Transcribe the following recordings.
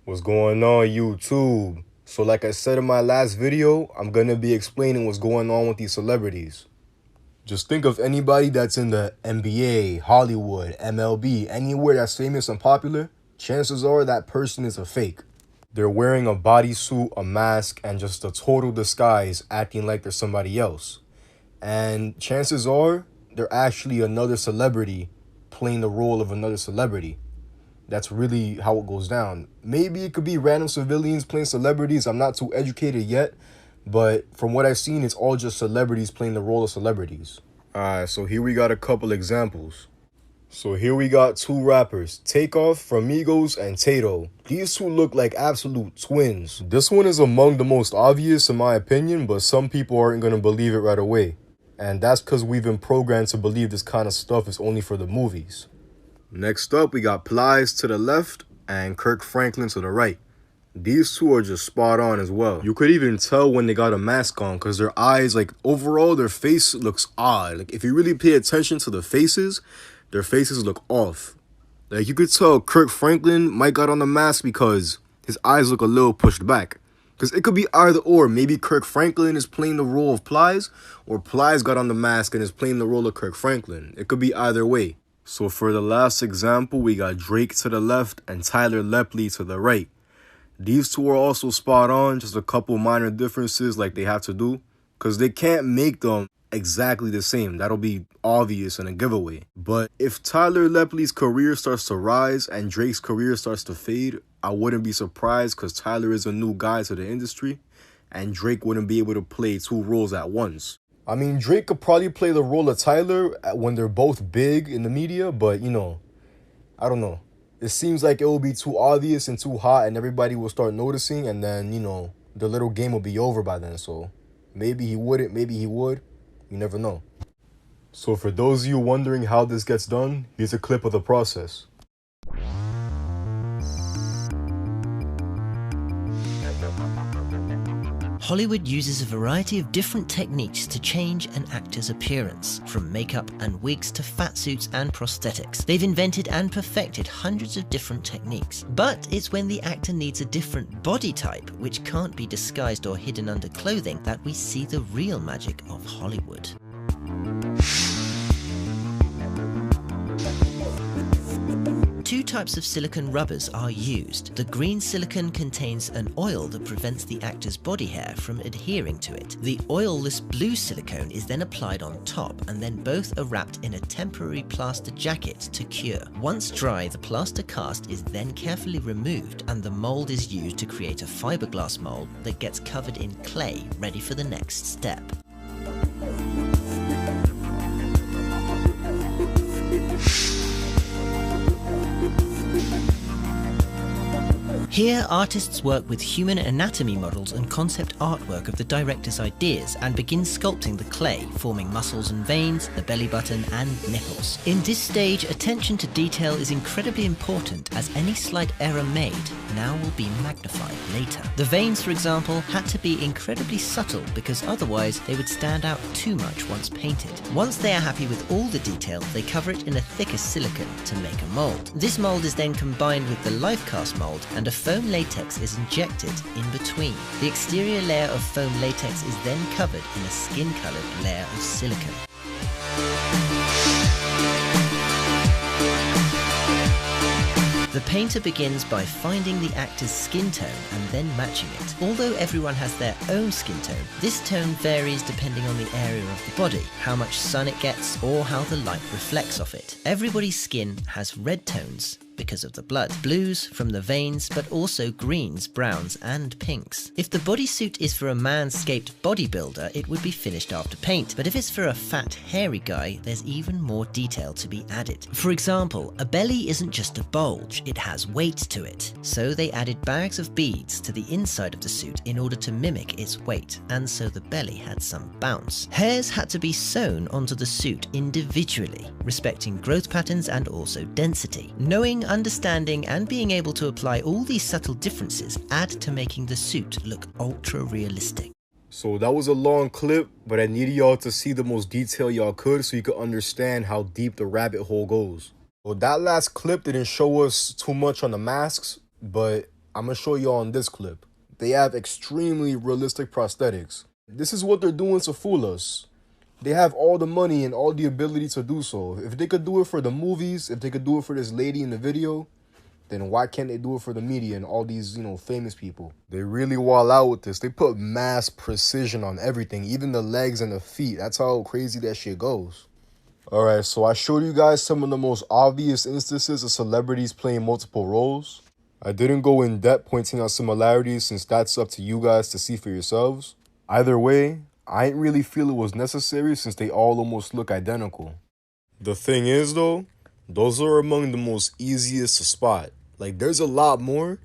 What's going on, YouTube? So like I said in my last video, I'm gonna be explaining what's going on with these celebrities. Just think of anybody that's in the NBA, Hollywood, MLB, anywhere that's famous and popular, chances are that person is a fake. They're wearing a bodysuit, a mask, and just a total disguise, acting like they're somebody else. And chances are, they're actually another celebrity playing the role of another celebrity. That's really how it goes down. Maybe it could be random civilians playing celebrities. I'm not too educated yet, but from what I've seen, it's all just celebrities playing the role of celebrities. Alright, so here we got a couple examples. So here we got two rappers, Takeoff from Migos and Tato. These two look like absolute twins. This one is among the most obvious in my opinion, but some people aren't going to believe it right away. And that's because we've been programmed to believe this kind of stuff is only for the movies. Next up, we got Plies to the left and Kirk Franklin to the right. These two are just spot on as well. You could even tell when they got a mask on because their eyes, like overall, their face looks odd. Like if you really pay attention to the faces, their faces look off. Like you could tell Kirk Franklin might got on the mask because his eyes look a little pushed back. Because it could be either or. Maybe Kirk Franklin is playing the role of Plies, or Plies got on the mask and is playing the role of Kirk Franklin. It could be either way. So for the last example, we got Drake to the left and Tyler Lepley to the right. These two are also spot on, just a couple minor differences like they have to do, because they can't make them exactly the same. That'll be obvious and a giveaway. But if Tyler Lepley's career starts to rise and Drake's career starts to fade, I wouldn't be surprised because Tyler is a new guy to the industry and Drake wouldn't be able to play two roles at once. I mean, Drake could probably play the role of Tyler when they're both big in the media, but, you know, I don't know. It seems like it will be too obvious and too hot and everybody will start noticing and then, you know, the little game will be over by then. So maybe he wouldn't, maybe he would. You never know. So for those of you wondering how this gets done, here's a clip of the process. Hollywood uses a variety of different techniques to change an actor's appearance, from makeup and wigs to fat suits and prosthetics. They've invented and perfected hundreds of different techniques. But it's when the actor needs a different body type, which can't be disguised or hidden under clothing, that we see the real magic of Hollywood. Two types of silicone rubbers are used. The green silicone contains an oil that prevents the actor's body hair from adhering to it. The oilless blue silicone is then applied on top, and then both are wrapped in a temporary plaster jacket to cure. Once dry, the plaster cast is then carefully removed and the mold is used to create a fiberglass mold that gets covered in clay, ready for the next step. Here, artists work with human anatomy models and concept artwork of the director's ideas and begin sculpting the clay, forming muscles and veins, the belly button and nipples. In this stage, attention to detail is incredibly important, as any slight error made now will be magnified later. The veins, for example, had to be incredibly subtle because otherwise they would stand out too much once painted. Once they are happy with all the detail, they cover it in a thicker silicone to make a mold. This mold is then combined with the life cast mold, and a foam latex is injected in between. The exterior layer of foam latex is then covered in a skin-colored layer of silicone. The painter begins by finding the actor's skin tone and then matching it. Although everyone has their own skin tone, this tone varies depending on the area of the body, how much sun it gets, or how the light reflects off it. Everybody's skin has red tones because of the blood, blues from the veins, but also greens, browns, and pinks. If the bodysuit is for a manscaped bodybuilder, it would be finished after paint, but if it's for a fat, hairy guy, there's even more detail to be added. For example, a belly isn't just a bulge, it has weight to it. So they added bags of beads to the inside of the suit in order to mimic its weight, and so the belly had some bounce. Hairs had to be sewn onto the suit individually, respecting growth patterns and also density. Knowing, understanding, and being able to apply all these subtle differences add to making the suit look ultra realistic. So that was a long clip, but I needed y'all to see the most detail y'all could so you could understand how deep the rabbit hole goes. Well, that last clip didn't show us too much on the masks, but I'm gonna show y'all in this clip. They have extremely realistic prosthetics. This is what they're doing to fool us. They have all the money and all the ability to do so. If they could do it for the movies, if they could do it for this lady in the video, then why can't they do it for the media and all these, famous people? They really wall out with this. They put mass precision on everything, even the legs and the feet. That's how crazy that shit goes. Alright, so I showed you guys some of the most obvious instances of celebrities playing multiple roles. I didn't go in depth pointing out similarities since that's up to you guys to see for yourselves. Either way, I didn't really feel it was necessary since they all almost look identical. The thing is though, those are among the most easiest to spot. Like, there's a lot more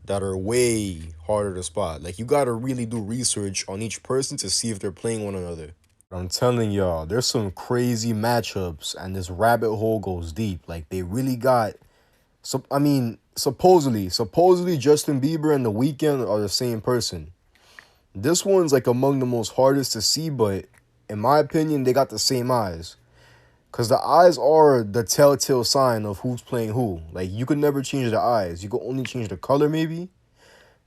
that are way harder to spot. Like, you gotta really do research on each person to see if they're playing one another. I'm telling y'all, there's some crazy matchups and this rabbit hole goes deep. Like, they really got... supposedly Justin Bieber and The Weeknd are the same person. This one's like among the most hardest to see, but in my opinion, they got the same eyes. Because the eyes are the telltale sign of who's playing who. Like, you could never change the eyes. You could only change the color, maybe.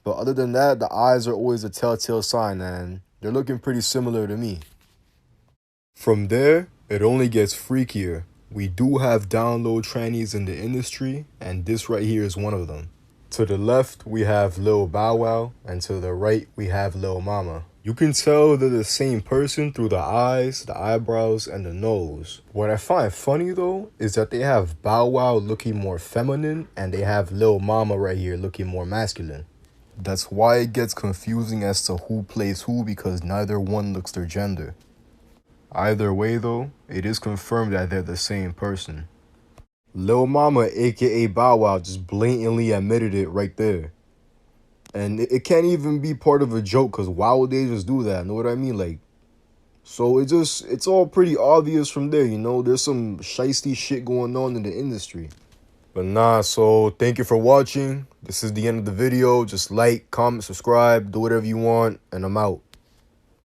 But other than that, the eyes are always a telltale sign, and they're looking pretty similar to me. From there, it only gets freakier. We do have download trannies in the industry, and this right here is one of them. To the left, we have Lil Bow Wow, and to the right, we have Lil Mama. You can tell they're the same person through the eyes, the eyebrows, and the nose. What I find funny though is that they have Bow Wow looking more feminine and they have Lil Mama right here looking more masculine. That's why it gets confusing as to who plays who because neither one looks their gender. Either way though, it is confirmed that they're the same person. Lil Mama aka Bow Wow just blatantly admitted it right there. And it can't even be part of a joke because why would they just do that? Know what I mean? Like, so it's all pretty obvious from there, There's some shiesty shit going on in the industry. But nah, so thank you for watching. This is the end of the video. Just like, comment, subscribe, do whatever you want, and I'm out.